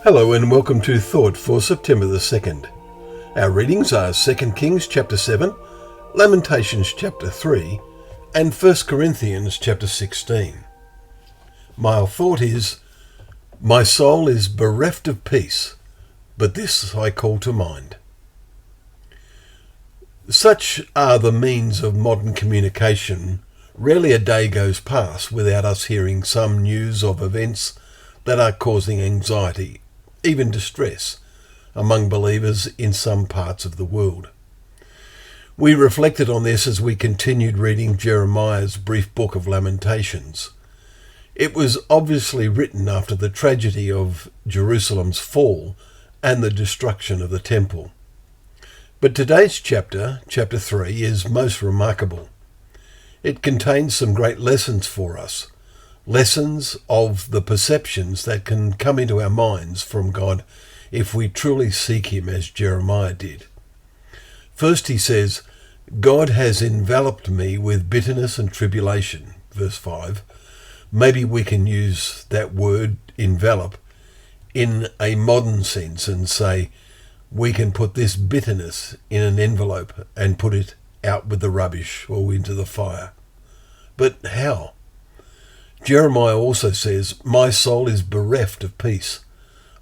Hello and welcome to Thought for September the 2nd. Our readings are 2 Kings chapter 7, Lamentations chapter 3, and 1 Corinthians chapter 16. My thought is, my soul is bereft of peace, but this I call to mind. Such are the means of modern communication. Rarely a day goes past without us hearing some news of events that are causing anxiety, even distress, among believers in some parts of the world. We reflected on this as we continued reading Jeremiah's brief book of Lamentations. It was obviously written after the tragedy of Jerusalem's fall and the destruction of the temple. But today's chapter 3, is most remarkable. It contains some great lessons for us. Lessons of the perceptions that can come into our minds from God if we truly seek him as Jeremiah did. First he says, God has enveloped me with bitterness and tribulation, verse 5. Maybe we can use that word envelop in a modern sense and say we can put this bitterness in an envelope and put it out with the rubbish or into the fire. But how? Jeremiah also says, my soul is bereft of peace.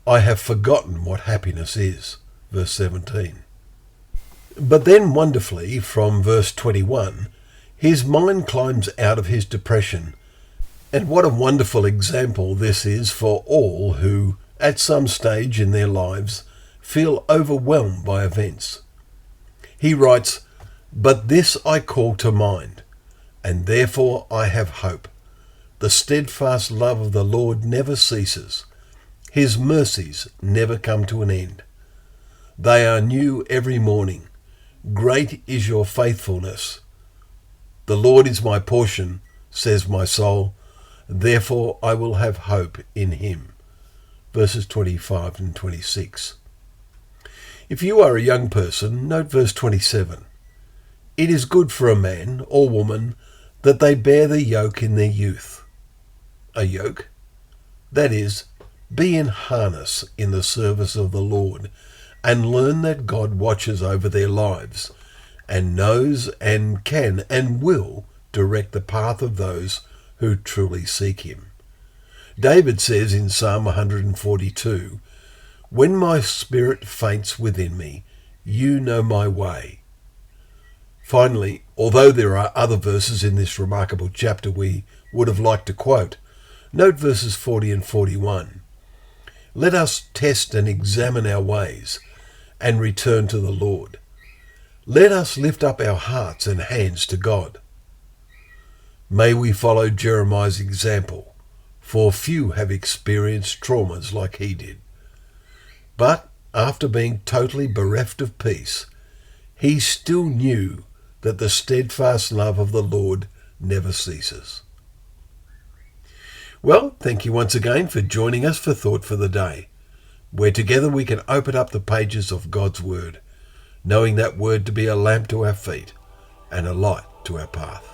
I have forgotten what happiness is. Verse 17. But then wonderfully, from verse 21, his mind climbs out of his depression. And what a wonderful example this is for all who, at some stage in their lives, feel overwhelmed by events. He writes, but this I call to mind, and therefore I have hope. The steadfast love of the Lord never ceases. His mercies never come to an end. They are new every morning. Great is your faithfulness. The Lord is my portion, says my soul. Therefore I will have hope in him. Verses 25 and 26. If you are a young person, note verse 27. It is good for a man or woman that they bear the yoke in their youth. A yoke? That is, be in harness in the service of the Lord and learn that God watches over their lives and knows and can and will direct the path of those who truly seek him. David says in Psalm 142, when my spirit faints within me, you know my way. Finally, although there are other verses in this remarkable chapter we would have liked to quote, note verses 40 and 41. Let us test and examine our ways and return to the Lord. Let us lift up our hearts and hands to God. May we follow Jeremiah's example, for few have experienced traumas like he did. But after being totally bereft of peace, he still knew that the steadfast love of the Lord never ceases. Well, thank you once again for joining us for Thought for the Day, where together we can open up the pages of God's Word, knowing that Word to be a lamp to our feet and a light to our path.